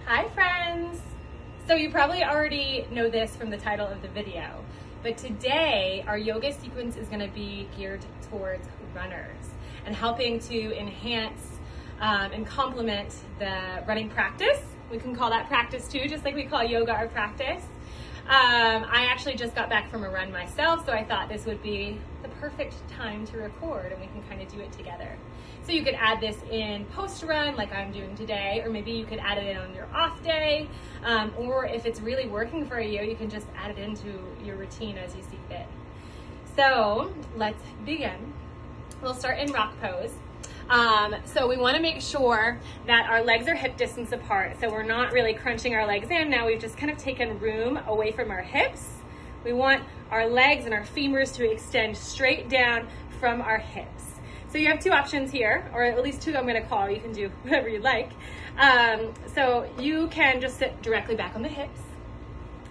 Hi friends! So you probably already know this from the title of the video, but today our yoga sequence is going to be geared towards runners and helping to enhance and complement the running practice. We can call that practice too, just like we call yoga our practice. I actually just got back from a run myself, so I thought this would be the perfect time to record and we can kind of do it together. So you could add this in post-run like I'm doing today, or maybe you could add it in on your off day, or if it's really working for you, you can just add it into your routine as you see fit. So let's begin. We'll start in rock pose. So we want to make sure that our legs are hip distance apart, so we're not really crunching our legs in. Now we've just kind of taken room away from our hips. We want our legs and our femurs to extend straight down from our hips. So you have two options here, or at least two I'm going to call. You can do whatever you'd like. So you can just sit directly back on the hips,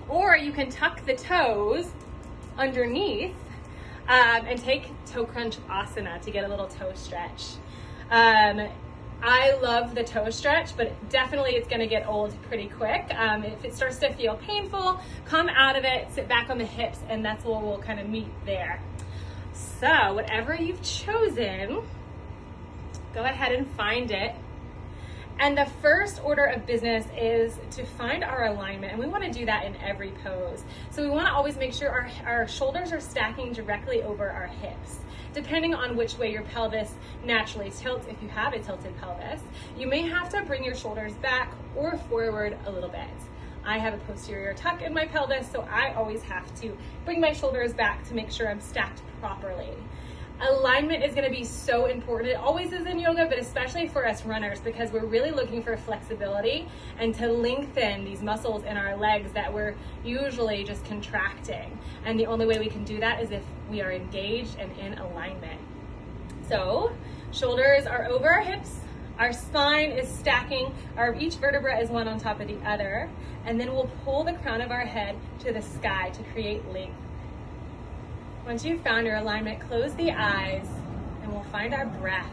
or you can tuck the toes underneath and take toe crunch asana to get a little toe stretch. I love the toe stretch, but definitely it's going to get old pretty quick. If it starts to feel painful, come out of it, sit back on the hips, and that's where we'll kind of meet there. So whatever you've chosen, go ahead and find it. And the first order of business is to find our alignment, and we want to do that in every pose. So we want to always make sure our shoulders are stacking directly over our hips. Depending on which way your pelvis naturally tilts, if you have a tilted pelvis, you may have to bring your shoulders back or forward a little bit. I have a posterior tuck in my pelvis, so I always have to bring my shoulders back to make sure I'm stacked properly. Alignment is going to be so important. It always is in yoga, but especially for us runners, because we're really looking for flexibility and to lengthen these muscles in our legs that we're usually just contracting. And the only way we can do that is if we are engaged and in alignment. So shoulders are over our hips. Our spine is stacking, each vertebra is one on top of the other, and then we'll pull the crown of our head to the sky to create length. Once you've found your alignment, close the eyes, and we'll find our breath.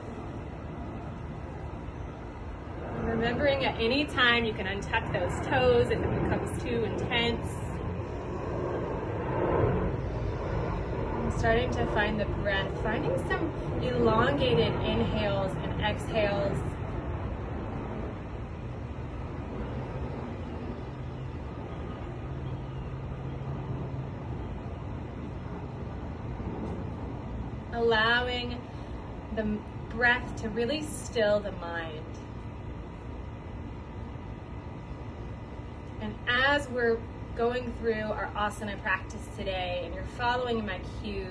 Remembering at any time you can untuck those toes if it becomes too intense. I'm starting to find the breath, finding some elongated inhales and exhales. Allowing the breath to really still the mind. And as we're going through our asana practice today and you're following my cues,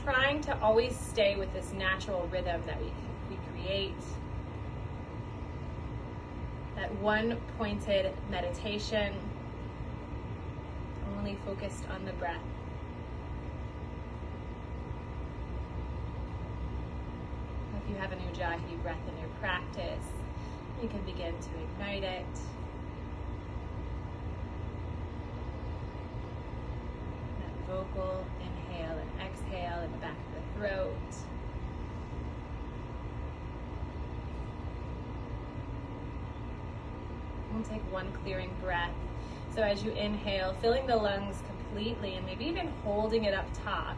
trying to always stay with this natural rhythm that we create, that one pointed meditation, only focused on the breath. If you have an ujjayi breath in your practice, you can begin to ignite it. That vocal inhale and exhale in the back of the throat. We'll take one clearing breath. So as you inhale, filling the lungs completely and maybe even holding it up top.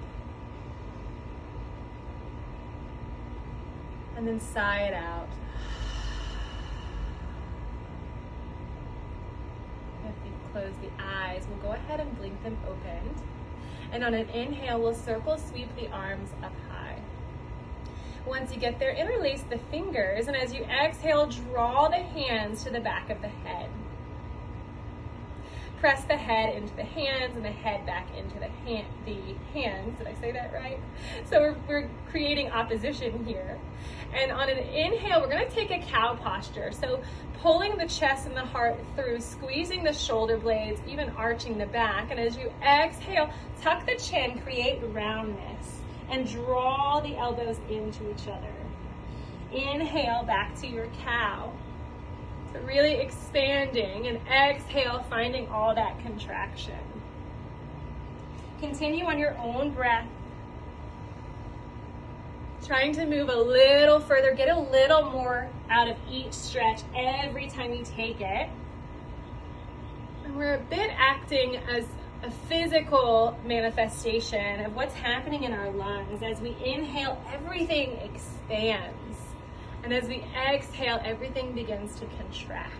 And then sigh it out. If you close the eyes, we'll go ahead and blink them open. And on an inhale, we'll circle sweep the arms up high. Once you get there, interlace the fingers, and as you exhale, draw the hands to the back of the head. Press the head into the hands and the head back into the hands. Did I say that right? So we're creating opposition here. And on an inhale, we're going to take a cow posture. So pulling the chest and the heart through, squeezing the shoulder blades, even arching the back. And as you exhale, tuck the chin, create roundness, and draw the elbows into each other. Inhale back to your cow. So really expanding, and exhale, finding all that contraction. Continue on your own breath. Trying to move a little further, get a little more out of each stretch every time you take it. And we're a bit acting as a physical manifestation of what's happening in our lungs. As we inhale, everything expands. And as we exhale, everything begins to contract.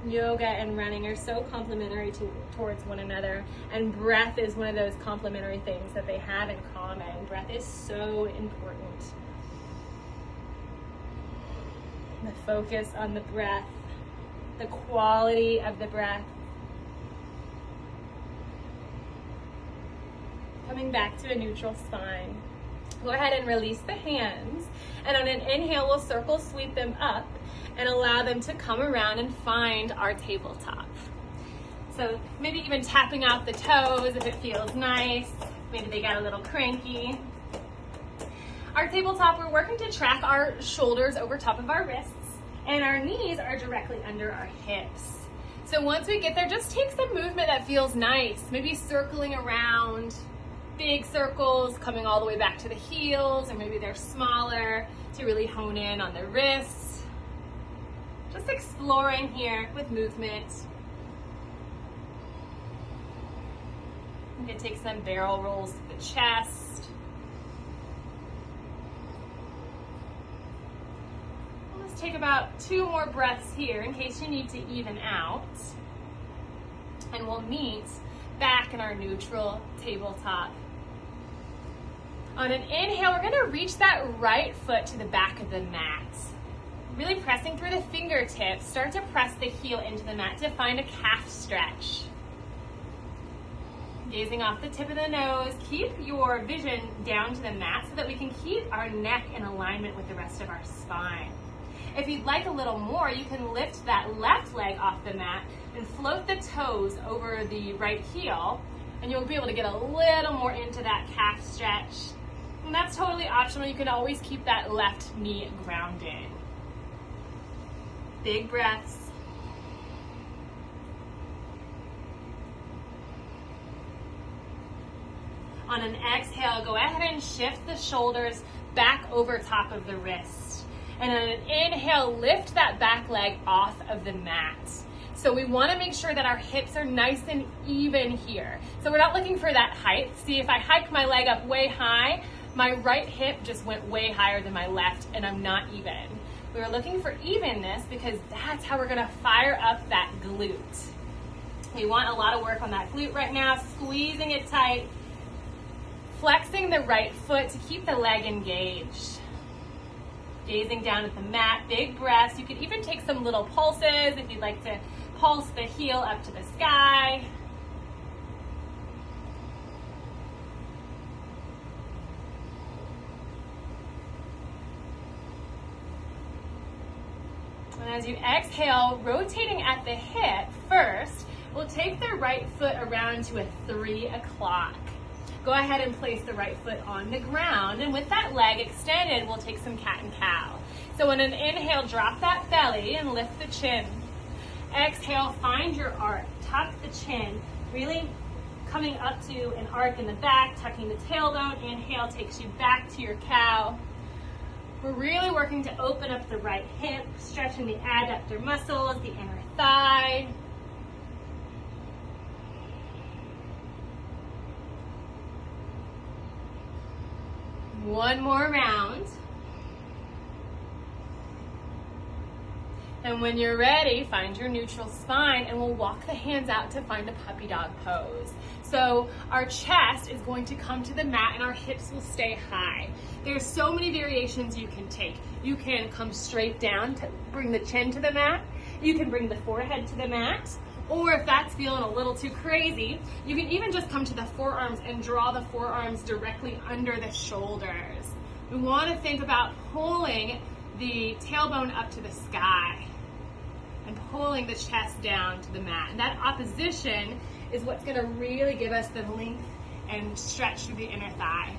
Yoga and running are so complementary towards one another, and breath is one of those complementary things that they have in common. Breath is so important. The focus on the breath, the quality of the breath. Coming back to a neutral spine. Go ahead and release the hands, and on an inhale, we'll circle sweep them up and allow them to come around and find our tabletop. So maybe even tapping out the toes if it feels nice. Maybe they got a little cranky. Our tabletop, we're working to track our shoulders over top of our wrists, and our knees are directly under our hips. So once we get there, just take some movement that feels nice. Maybe circling around, big circles, coming all the way back to the heels, or maybe they're smaller to really hone in on the wrists. Just exploring here with movement. You can take some barrel rolls to the chest. Let's take about 2 more breaths here in case you need to even out. And we'll meet back in our neutral tabletop. On an inhale, we're going to reach that right foot to the back of the mat. Really pressing through the fingertips. Start to press the heel into the mat to find a calf stretch. Gazing off the tip of the nose, keep your vision down to the mat so that we can keep our neck in alignment with the rest of our spine. If you'd like a little more, you can lift that left leg off the mat and float the toes over the right heel, and you'll be able to get a little more into that calf stretch. And that's totally optional. You can always keep that left knee grounded. Big breaths. On an exhale, go ahead and shift the shoulders back over top of the wrist. And on an inhale, lift that back leg off of the mat. So we want to make sure that our hips are nice and even here. So we're not looking for that height. See, if I hike my leg up way high, my right hip just went way higher than my left, and I'm not even. We were looking for evenness because that's how we're going to fire up that glute. We want a lot of work on that glute right now, squeezing it tight, flexing the right foot to keep the leg engaged. Gazing down at the mat, big breaths. You could even take some little pulses if you'd like to pulse the heel up to the sky. And as you exhale, rotating at the hip first, we'll take the right foot around to a 3 o'clock. Go ahead and place the right foot on the ground, and with that leg extended, we'll take some cat and cow. So on an inhale, drop that belly and lift the chin. Exhale, find your arc. Tuck the chin, really coming up to an arc in the back, tucking the tailbone. Inhale takes you back to your cow. We're really working to open up the right hip, stretching the adductor muscles, the inner thigh. One more round. And when you're ready, find your neutral spine, and we'll walk the hands out to find a puppy dog pose. So our chest is going to come to the mat and our hips will stay high. There's so many variations you can take. You can come straight down to bring the chin to the mat. You can bring the forehead to the mat. Or if that's feeling a little too crazy, you can even just come to the forearms and draw the forearms directly under the shoulders. We want to think about pulling the tailbone up to the sky and pulling the chest down to the mat. And that opposition is what's going to really give us the length and stretch through the inner thigh.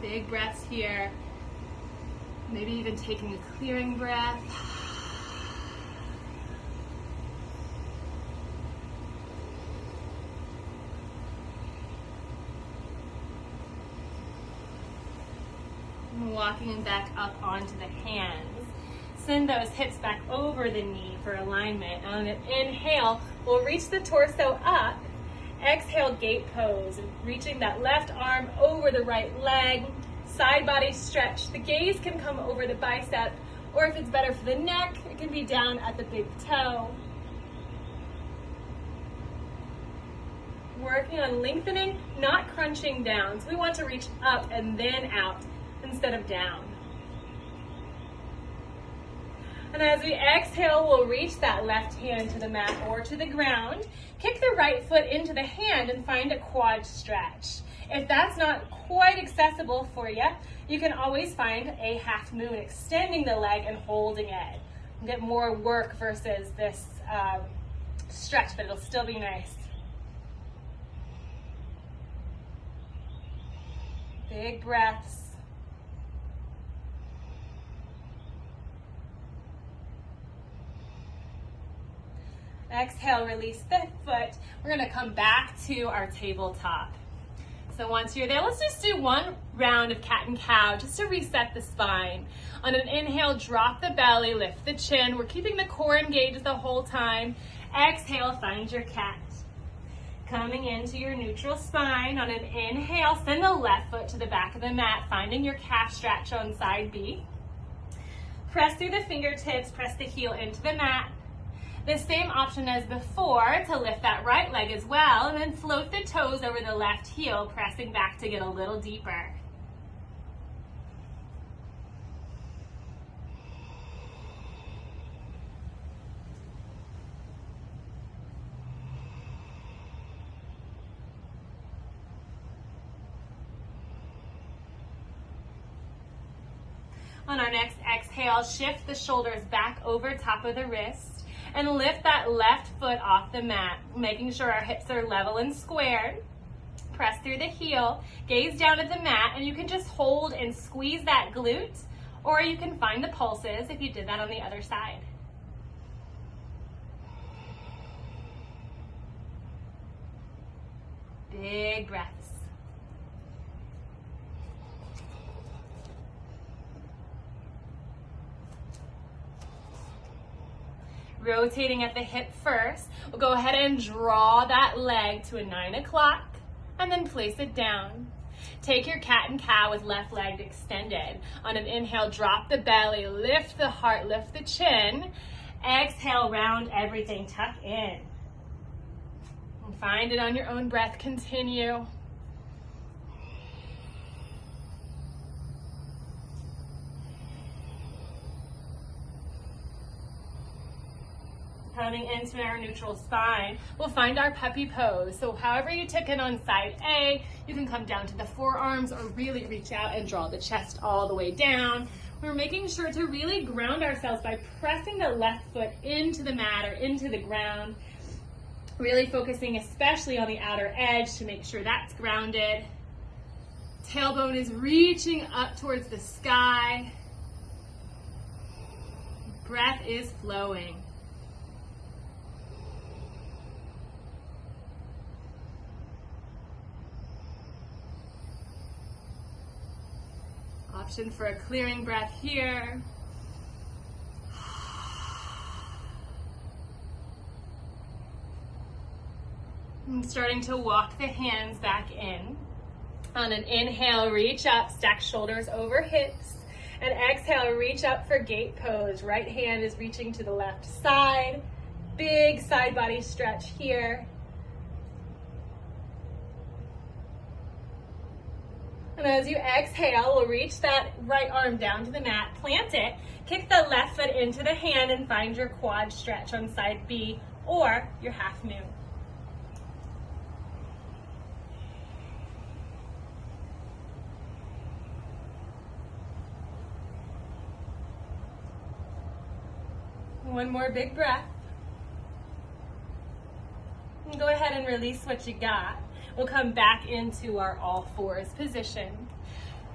Big breaths here. Maybe even taking a clearing breath. Walking back up onto the hands. Send those hips back over the knee for alignment. On an inhale, we'll reach the torso up. Exhale, gate pose. Reaching that left arm over the right leg. Side body stretch. The gaze can come over the bicep, or if it's better for the neck, it can be down at the big toe. Working on lengthening, not crunching down. So we want to reach up and then out instead of down. And as we exhale, we'll reach that left hand to the mat or to the ground. Kick the right foot into the hand and find a quad stretch. If that's not quite accessible for you, you can always find a half moon, extending the leg and holding it. You get more work versus this stretch, but it'll still be nice. Big breaths. Exhale, release the foot. We're gonna come back to our tabletop. So once you're there, let's just do one round of cat and cow just to reset the spine. On an inhale, drop the belly, lift the chin. We're keeping the core engaged the whole time. Exhale, find your cat. Coming into your neutral spine. On an inhale, send the left foot to the back of the mat, finding your calf stretch on side B. Press through the fingertips, press the heel into the mat. The same option as before to lift that right leg as well, and then float the toes over the left heel, pressing back to get a little deeper. On our next exhale, shift the shoulders back over top of the wrist. And lift that left foot off the mat, making sure our hips are level and squared. Press through the heel, gaze down at the mat, and you can just hold and squeeze that glute, or you can find the pulses if you did that on the other side. Big breaths. Rotating at the hip first, we'll go ahead and draw that leg to a 9 o'clock and then place it down. Take your cat and cow with left leg extended. On an inhale, drop the belly, lift the heart, lift the chin. Exhale, round everything, tuck in. And find it on your own breath, continue. Coming into our neutral spine, we'll find our puppy pose. So however you took it on side A, you can come down to the forearms or really reach out and draw the chest all the way down. We're making sure to really ground ourselves by pressing the left foot into the mat or into the ground. Really focusing especially on the outer edge to make sure that's grounded. Tailbone is reaching up towards the sky. Breath is flowing. Option for a clearing breath here. And starting to walk the hands back in. On an inhale, reach up, stack shoulders over hips. And exhale, reach up for gate pose. Right hand is reaching to the left side. Big side body stretch here. And as you exhale, we'll reach that right arm down to the mat, plant it, kick the left foot into the hand and find your quad stretch on side B or your half moon. One more big breath. And go ahead and release what you got. We'll come back into our all fours position.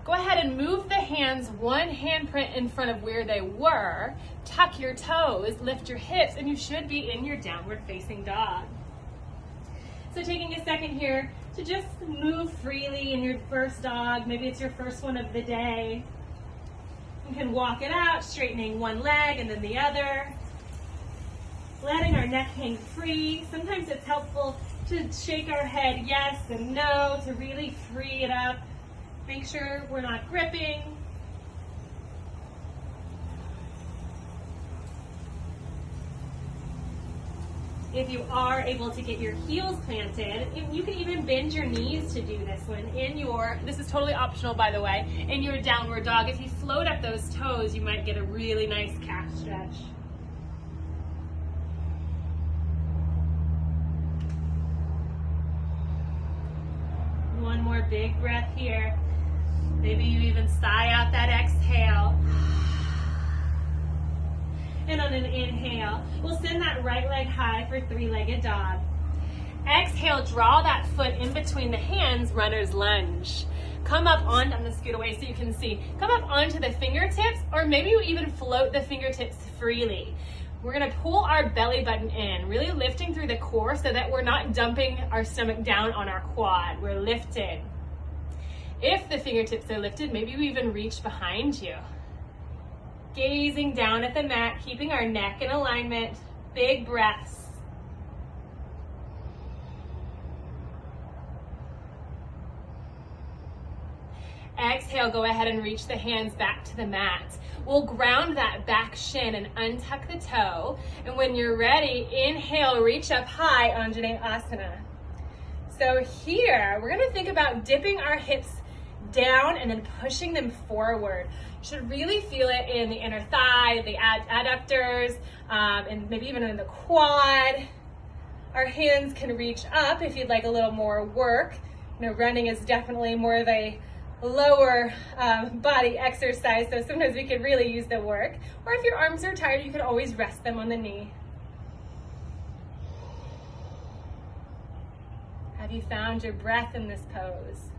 Go ahead and move the hands one handprint in front of where they were. Tuck your toes, lift your hips, and you should be in your downward facing dog. So taking a second here to just move freely in your first dog. Maybe it's your first one of the day. You can walk it out, straightening one leg and then the other. Letting our neck hang free. Sometimes it's helpful to shake our head yes and no to really free it up. Make sure we're not gripping. If you are able to get your heels planted, you can even bend your knees to do this one. This is totally optional by the way, in your downward dog. If you float up those toes, you might get a really nice calf stretch. One more big breath here. Maybe you even sigh out that exhale. And on an inhale, we'll send that right leg high for three-legged dog. Exhale, draw that foot in between the hands, runner's lunge. Come up on, I'm gonna scoot away so you can see. Come up onto the fingertips, or maybe you even float the fingertips freely. We're gonna pull our belly button in, really lifting through the core so that we're not dumping our stomach down on our quad. We're lifted. If the fingertips are lifted, maybe you even reach behind you. Gazing down at the mat, keeping our neck in alignment. Big breaths. Exhale, go ahead and reach the hands back to the mat. We'll ground that back shin and untuck the toe. And when you're ready, inhale, reach up high, Anjaneyasana. So here, we're gonna think about dipping our hips down and then pushing them forward. You should really feel it in the inner thigh, the adductors, and maybe even in the quad. Our hands can reach up if you'd like a little more work. You know, running is definitely more of a lower body exercise, so sometimes we could really use the work. Or if your arms are tired, you could always rest them on the knee. Have you found your breath in this pose?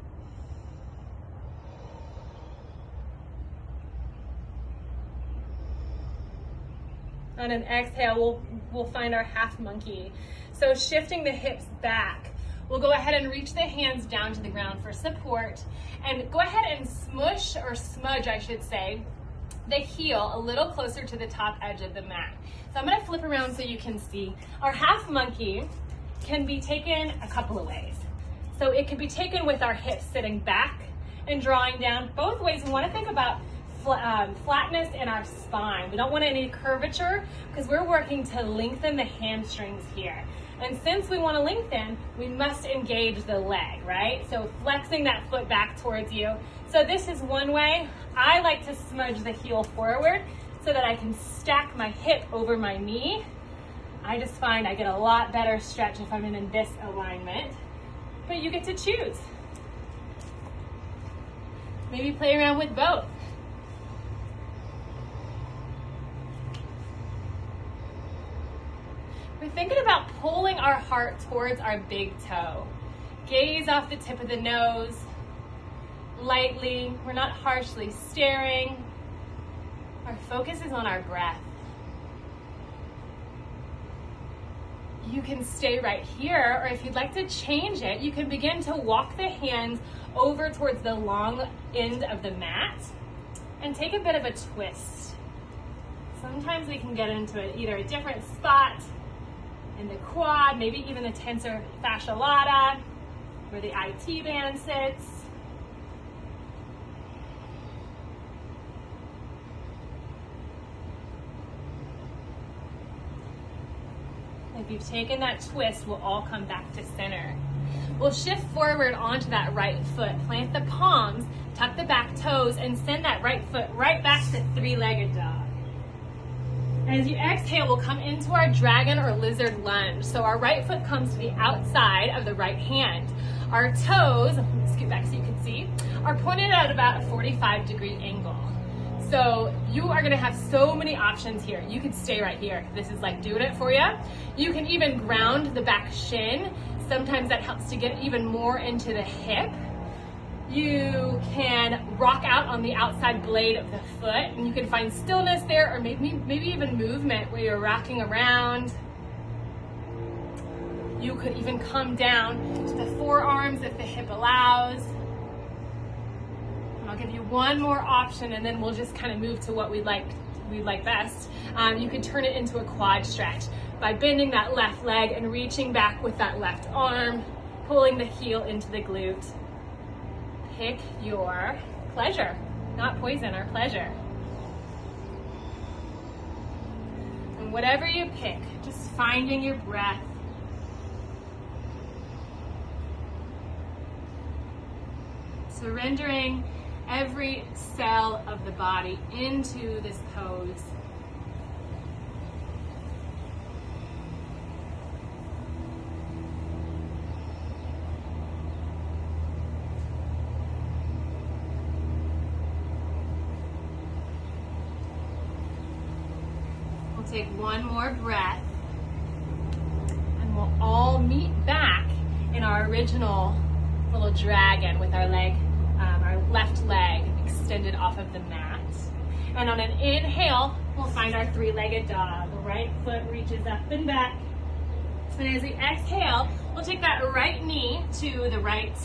On an exhale, we'll find our half monkey. So shifting the hips back, we'll go ahead and reach the hands down to the ground for support. And go ahead and smush, or smudge I should say, the heel a little closer to the top edge of the mat. So I'm gonna flip around so you can see. Our half monkey can be taken a couple of ways. So it can be taken with our hips sitting back and drawing down. Both ways, we wanna think about flatness in our spine. We don't want any curvature because we're working to lengthen the hamstrings here. And since we want to lengthen, we must engage the leg, right? So flexing that foot back towards you. So this is one way. I like to smudge the heel forward so that I can stack my hip over my knee. I just find I get a lot better stretch if I'm in this alignment. But you get to choose. Maybe play around with both. We're thinking about pulling our heart towards our big toe. Gaze off the tip of the nose, lightly. We're not harshly staring. Our focus is on our breath. You can stay right here, or if you'd like to change it, you can begin to walk the hands over towards the long end of the mat and take a bit of a twist. Sometimes we can get into either a different spot in the quad, maybe even the tensor fascia lata, where the IT band sits. If you've taken that twist, we'll all come back to center. We'll shift forward onto that right foot, plant the palms, tuck the back toes, and send that right foot right back to three-legged dog. As you exhale, we'll come into our dragon or lizard lunge. So our right foot comes to the outside of the right hand. Our toes, scoot back so you can see, are pointed at about a 45-degree angle. So you are gonna have so many options here. You could stay right here. This is like doing it for you. You can even ground the back shin. Sometimes that helps to get even more into the hip. You can rock out on the outside blade of the foot, and you can find stillness there, or maybe even movement where you're rocking around. You could even come down to the forearms if the hip allows. And I'll give you one more option, and then we'll just kind of move to what we like best. You could turn it into a quad stretch by bending that left leg and reaching back with that left arm, pulling the heel into the glute. Pick your pleasure, not poison, or pleasure. And whatever you pick, just finding your breath. Surrendering every cell of the body into this pose. We'll take one more breath, and we'll all meet back in our original little dragon with our left leg extended off of the mat. And on an inhale, we'll find our three-legged dog. The right foot reaches up and back. And as we exhale, we'll take that right knee to the right,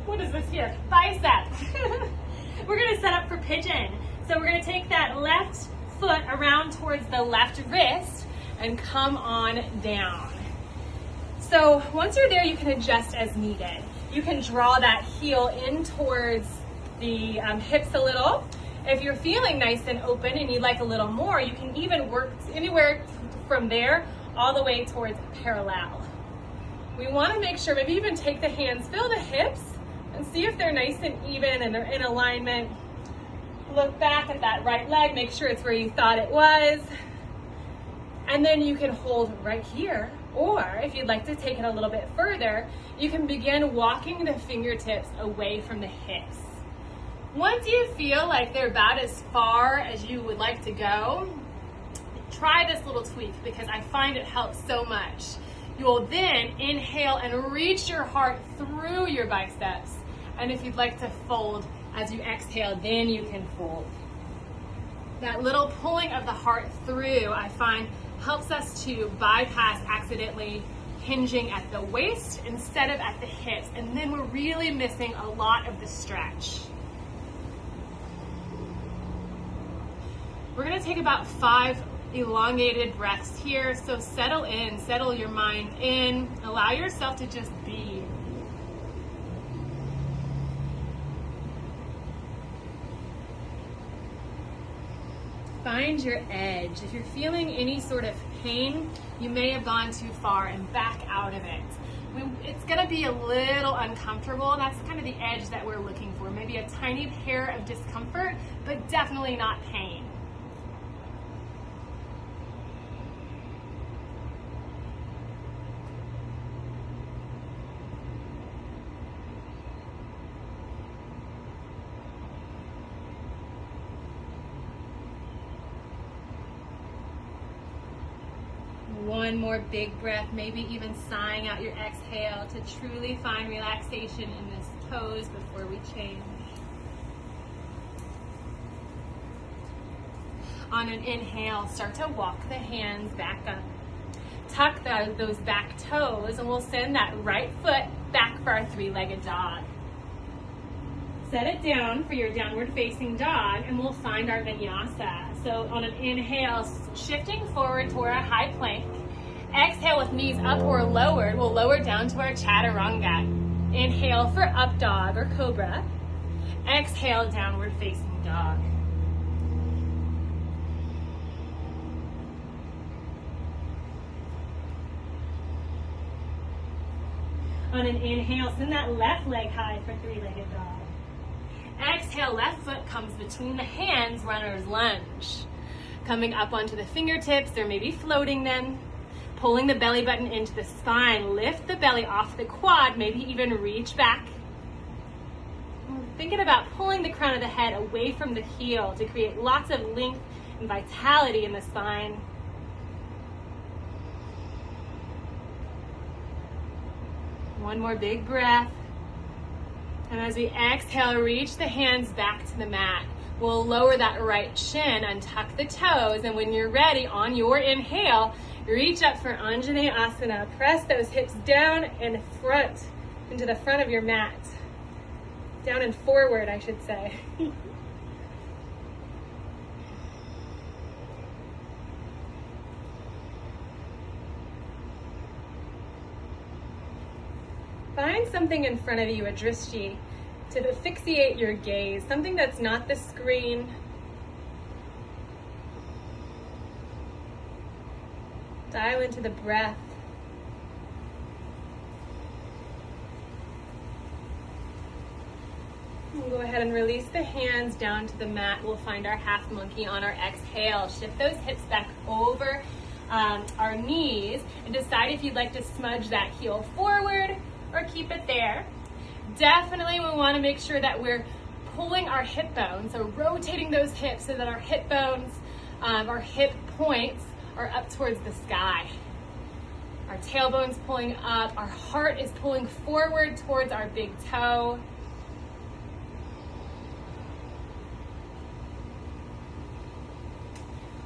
what is this here? Bicep. We're gonna set up for pigeon. So we're gonna take that left foot around towards the left wrist and come on down. So once you're there, you can adjust as needed. You can draw that heel in towards the hips a little. If you're feeling nice and open and you'd like a little more, you can even work anywhere from there all the way towards parallel. We want to make sure, maybe even take the hands, feel the hips, and see if they're nice and even and they're in alignment. Look back at that right leg, make sure it's where you thought it was. And then you can hold right here, or if you'd like to take it a little bit further, you can begin walking the fingertips away from the hips. Once you feel like they're about as far as you would like to go, try this little tweak because I find it helps so much. You will then inhale and reach your heart through your biceps. And if you'd like to fold as you exhale, then you can fold. That little pulling of the heart through, I find, helps us to bypass accidentally hinging at the waist instead of at the hips, and then we're really missing a lot of the stretch. We're going to take about 5 elongated breaths here, so settle in, settle your mind in, allow yourself to just be. Find your edge. If you're feeling any sort of pain, you may have gone too far and back out of it. It's gonna be a little uncomfortable. That's kind of the edge that we're looking for. Maybe a tiny hair of discomfort, but definitely not pain. One more big breath, maybe even sighing out your exhale to truly find relaxation in this pose before we change. On an inhale, start to walk the hands back up. Tuck those back toes, and we'll send that right foot back for our three-legged dog. Set it down for your downward facing dog, and we'll find our vinyasa. So on an inhale, shifting forward toward our high plank. Exhale with knees up or lowered. We'll lower down to our chaturanga. Inhale for up dog or cobra. Exhale, downward facing dog. On an inhale, send that left leg high for three-legged dog. Exhale, left foot comes between the hands, runner's lunge. Coming up onto the fingertips, or maybe floating them. Pulling the belly button into the spine, lift the belly off the quad, maybe even reach back. Thinking about pulling the crown of the head away from the heel to create lots of length and vitality in the spine. One more big breath. And as we exhale, reach the hands back to the mat. We'll lower that right shin, untuck the toes, and when you're ready, on your inhale, reach up for Anjaneyasana. Press those hips down and front, into the front of your mat. Down and forward, I should say. Find something in front of you, a drishti, to affixate your gaze, something that's not the screen. Dial into the breath. We'll go ahead and release the hands down to the mat. We'll find our half monkey on our exhale. Shift those hips back over our knees and decide if you'd like to smudge that heel forward or keep it there. Definitely we want to make sure that we're pulling our hip bones, so rotating those hips so that our hip bones, our hip points are up towards the sky. Our tailbone's pulling up, our heart is pulling forward towards our big toe.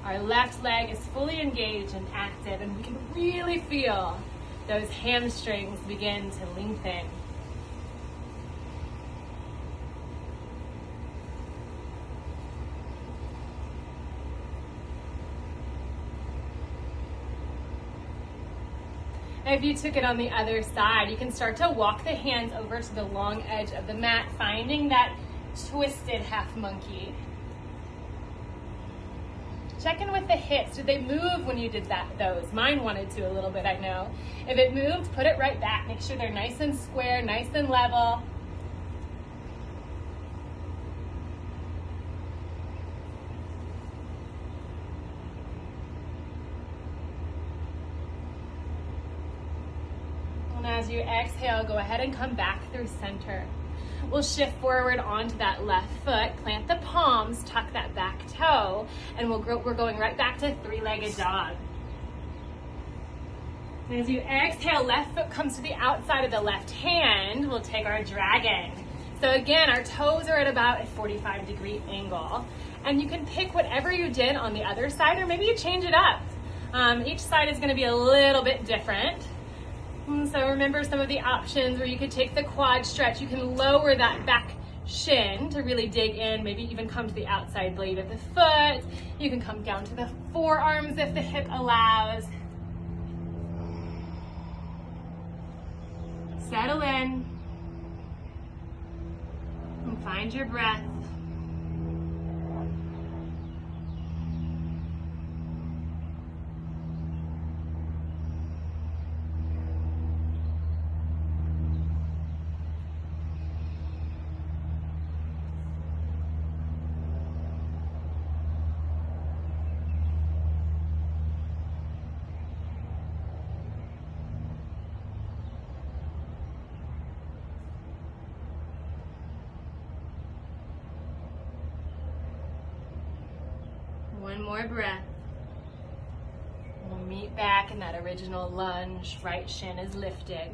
Our left leg is fully engaged and active, and we can really feel those hamstrings begin to lengthen. If you took it on the other side, you can start to walk the hands over to the long edge of the mat, finding that twisted half monkey. Check in with the hips. Did they move when you did those? Mine wanted to a little bit, I know. If it moved, put it right back. Make sure they're nice and square, nice and level. And as you exhale, go ahead and come back through center. We'll shift forward onto that left foot, plant the palms, tuck that back toe, and we're going right back to three-legged dog. And as you exhale, left foot comes to the outside of the left hand. We'll take our dragon. So again, our toes are at about a 45-degree angle. And you can pick whatever you did on the other side, or maybe you change it up. Each side is going to be a little bit different. So remember some of the options where you could take the quad stretch. You can lower that back shin to really dig in, maybe even come to the outside blade of the foot. You can come down to the forearms if the hip allows. Settle in and find your breath. One more breath. We'll meet back in that original lunge. Right shin is lifted.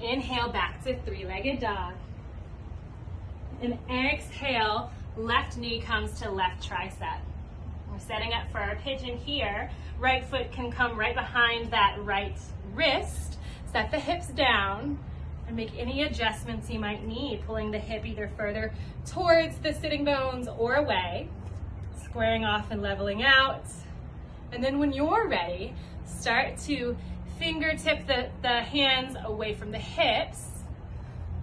Inhale back to three-legged dog. And exhale, left knee comes to left tricep. We're setting up for our pigeon here. Right foot can come right behind that right wrist. Set the hips down. And make any adjustments you might need, pulling the hip either further towards the sitting bones or away, squaring off and leveling out. And then when you're ready, start to fingertip the hands away from the hips.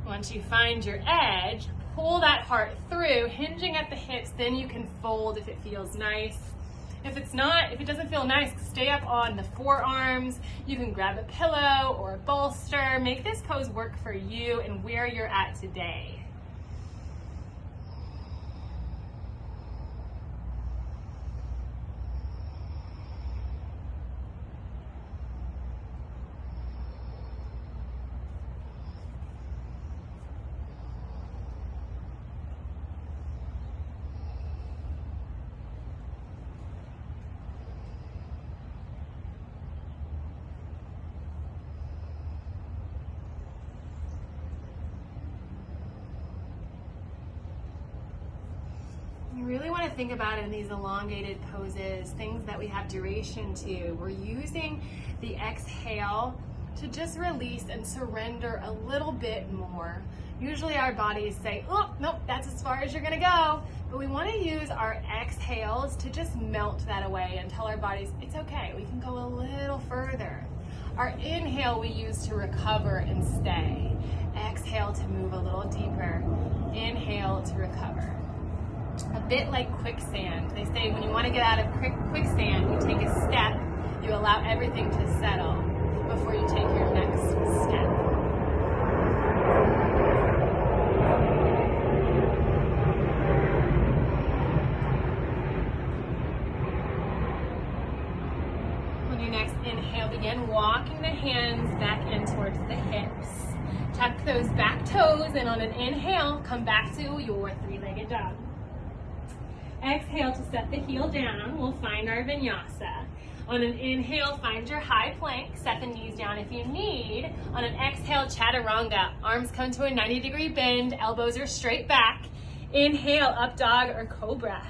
Once you find your edge, pull that heart through, hinging at the hips, then you can fold if it feels nice. If it doesn't feel nice, stay up on the forearms. You can grab a pillow or a bolster. Make this pose work for you and where you're at today. to think about in these elongated poses, things that we have duration to. We're using the exhale to just release and surrender a little bit more. Usually our bodies say, oh, nope, that's as far as you're gonna go. But we wanna use our exhales to just melt that away and tell our bodies, it's okay, we can go a little further. Our inhale we use to recover and stay. Exhale to move a little deeper. Inhale to recover. A bit like quicksand. They say when you want to get out of quicksand, you take a step, you allow everything to settle before you take your next step. On your next inhale, begin walking the hands back in towards the hips. Tuck those back toes, and on an inhale, come back to your three-legged dog. Exhale to set the heel down. We'll find our vinyasa. On an inhale, find your high plank. Set the knees down if you need. On an exhale, chaturanga. Arms come to a 90-degree bend. Elbows are straight back. Inhale, up dog or cobra.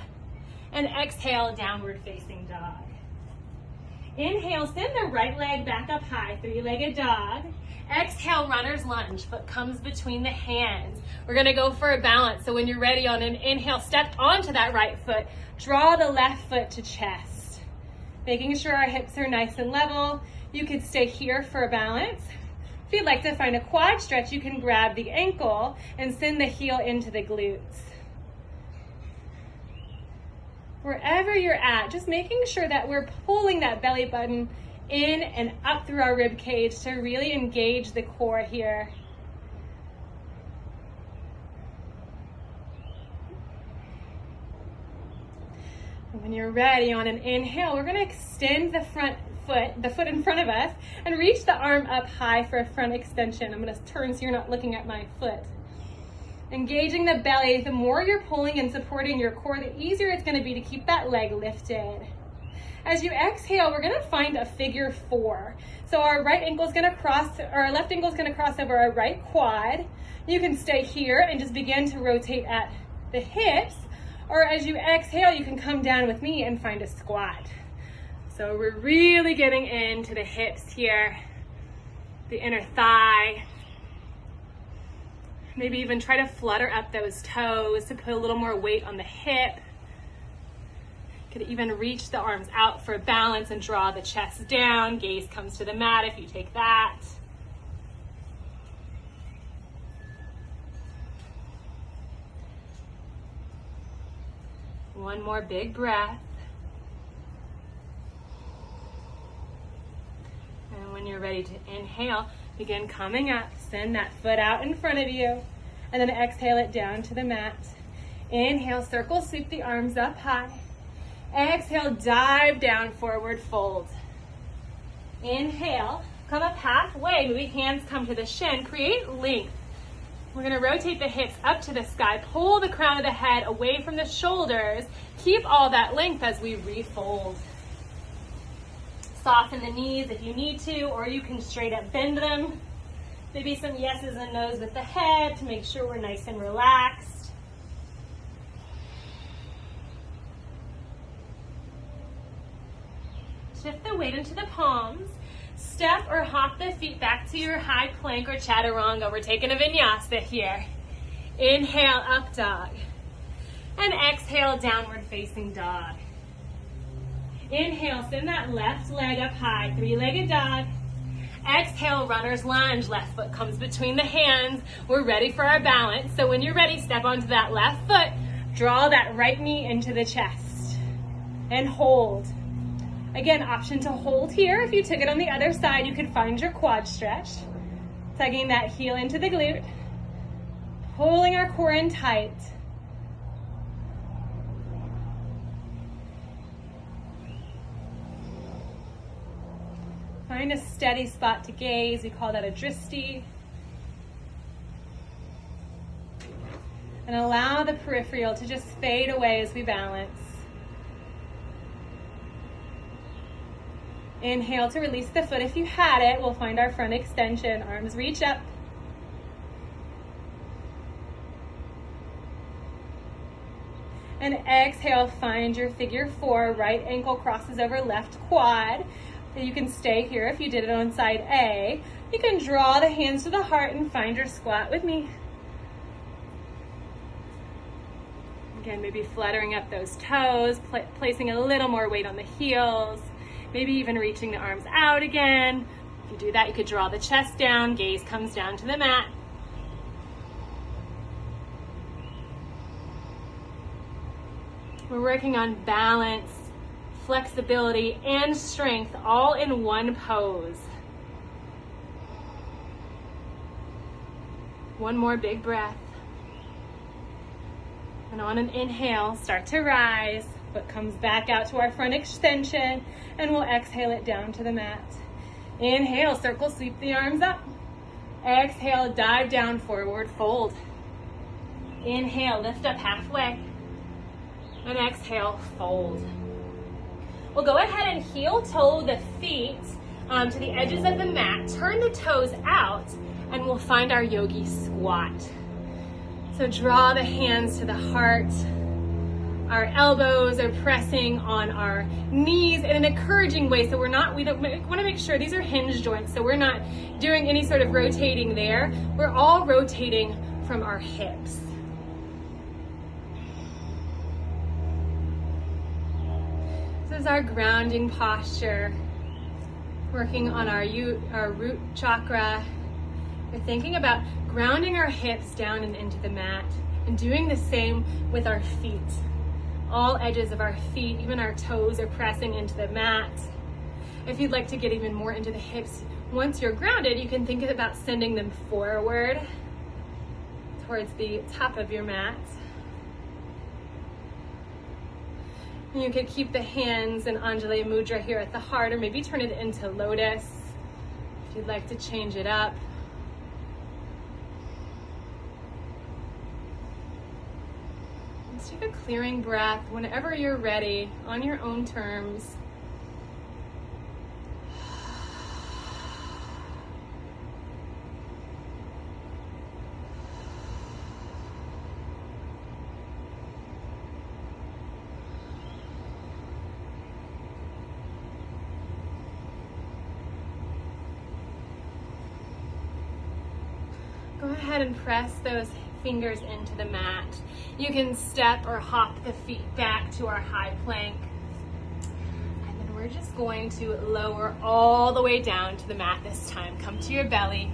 And exhale, downward facing dog. Inhale, send the right leg back up high, three-legged dog. Exhale, runner's lunge. Foot comes between the hands. We're gonna go for a balance. So when you're ready, on an inhale, step onto that right foot. Draw the left foot to chest. Making sure our hips are nice and level. You could stay here for a balance. If you'd like to find a quad stretch, you can grab the ankle and send the heel into the glutes. Wherever you're at, just making sure that we're pulling that belly button in and up through our rib cage to really engage the core here. And when you're ready, on an inhale, we're gonna extend the front foot, the foot in front of us, and reach the arm up high for a front extension. I'm gonna turn so you're not looking at my foot. Engaging the belly, the more you're pulling and supporting your core, the easier it's gonna be to keep that leg lifted. As you exhale, we're gonna find a figure four. So our right ankle's gonna cross, or our left ankle's gonna cross over our right quad. You can stay here and just begin to rotate at the hips, or as you exhale, you can come down with me and find a squat. So we're really getting into the hips here, the inner thigh. Maybe even try to flutter up those toes to put a little more weight on the hip. Could even reach the arms out for balance and draw the chest down. Gaze comes to the mat if you take that. One more big breath. And when you're ready to inhale, begin coming up. Send that foot out in front of you. And then exhale it down to the mat. Inhale, circle sweep the arms up high. Exhale, dive down, forward fold. Inhale, come up halfway, moving hands come to the shin, create length. We're gonna rotate the hips up to the sky, pull the crown of the head away from the shoulders, keep all that length as we refold. Soften the knees if you need to, or you can straight up bend them. Maybe some yeses and nos with the head to make sure we're nice and relaxed. Shift the weight into the palms. Step or hop the feet back to your high plank or chaturanga. We're taking a vinyasa here. Inhale, up dog. And exhale, downward facing dog. Inhale, send that left leg up high, three-legged dog. Exhale, runner's lunge. Left foot comes between the hands. We're ready for our balance. So when you're ready, step onto that left foot. Draw that right knee into the chest. And hold. Again, option to hold here. If you took it on the other side, you could find your quad stretch. Tugging that heel into the glute. Pulling our core in tight. Find a steady spot to gaze. We call that a dristi. And allow the peripheral to just fade away as we balance. Inhale to release the foot if you had it. We'll find our front extension. Arms reach up. And exhale, find your figure 4. Right ankle crosses over left quad. You can stay here if you did it on side A. You can draw the hands to the heart and find your squat with me. Again, maybe fluttering up those toes, placing a little more weight on the heels, maybe even reaching the arms out again. If you do that, you could draw the chest down, gaze comes down to the mat. We're working on balance, flexibility, and strength all in one pose. One more big breath. And on an inhale, start to rise, foot comes back out to our front extension, and we'll exhale it down to the mat. Inhale, circle, sweep the arms up. Exhale, dive down, forward fold. Inhale, lift up halfway. And exhale, fold. We'll go ahead and heel toe the feet to the edges of the mat, turn the toes out, and we'll find our Yogi Squat. So draw the hands to the heart. Our elbows are pressing on our knees in an encouraging way. So we want to make sure these are hinge joints. So we're not doing any sort of rotating there. We're all rotating from our hips. This is our grounding posture. Working on our root chakra. We're thinking about grounding our hips down and into the mat and doing the same with our feet. All edges of our feet, even our toes are pressing into the mat. If you'd like to get even more into the hips, once you're grounded, you can think about sending them forward towards the top of your mat. And you could keep the hands in Anjali Mudra here at the heart, or maybe turn it into lotus if you'd like to change it up. Let's take a clearing breath whenever you're ready, on your own terms. Go ahead and press those fingers into the mat. You can step or hop the feet back to our high plank. And then we're just going to lower all the way down to the mat this time. Come to your belly.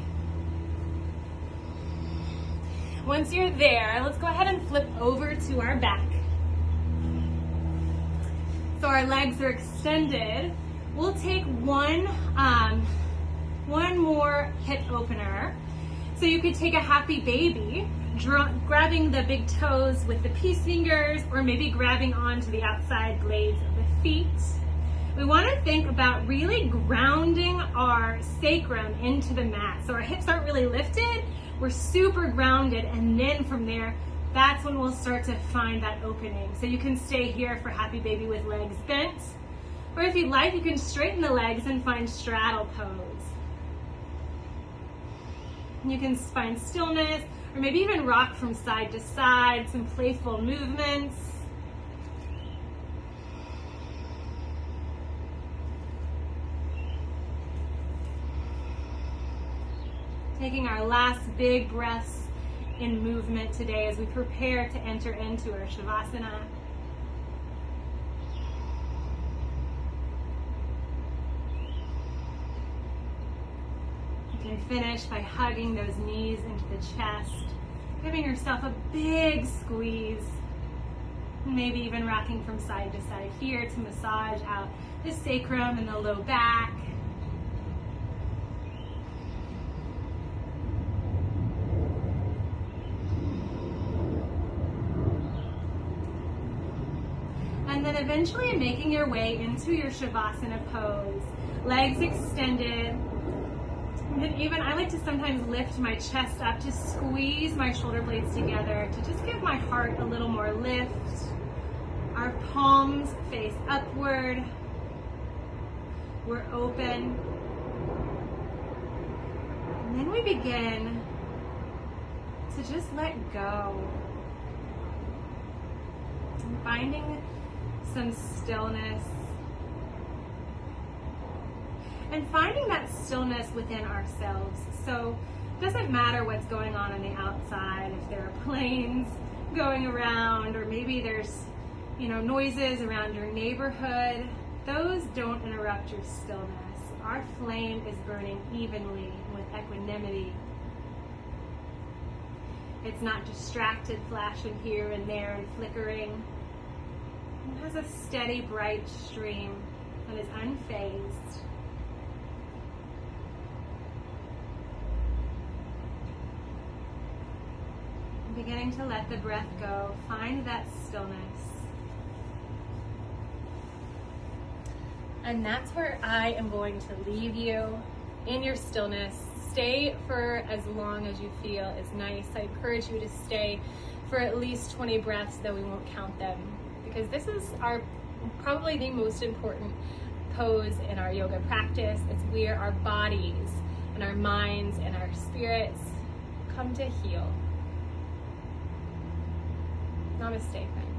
Once you're there, let's go ahead and flip over to our back. So our legs are extended. We'll take one more hip opener. So you could take a happy baby, grabbing the big toes with the peace fingers, or maybe grabbing onto the outside blades of the feet. We want to think about really grounding our sacrum into the mat. So our hips aren't really lifted, we're super grounded, and then from there, that's when we'll start to find that opening. So you can stay here for happy baby with legs bent, or if you'd like, you can straighten the legs and find straddle pose. You can find stillness, or maybe even rock from side to side, some playful movements. Taking our last big breaths in movement today as we prepare to enter into our Shavasana. You can finish by hugging those knees into the chest, giving yourself a big squeeze, maybe even rocking from side to side here to massage out the sacrum and the low back. And then eventually making your way into your Shavasana pose, legs extended. And even I like to sometimes lift my chest up to squeeze my shoulder blades together to just give my heart a little more lift. Our palms face upward. We're open. And then we begin to just let go. And finding some stillness. And finding that stillness within ourselves. So it doesn't matter what's going on the outside, if there are planes going around, or maybe there's, noises around your neighborhood. Those don't interrupt your stillness. Our flame is burning evenly with equanimity. It's not distracted, flashing here and there and flickering. It has a steady, bright stream that is unfazed. Beginning to let the breath go, find that stillness. And that's where I am going to leave you in your stillness. Stay for as long as you feel is nice. I encourage you to stay for at least 20 breaths, though we won't count them, because this is probably the most important pose in our yoga practice. It's where our bodies and our minds and our spirits come to heal. Namaste, friends.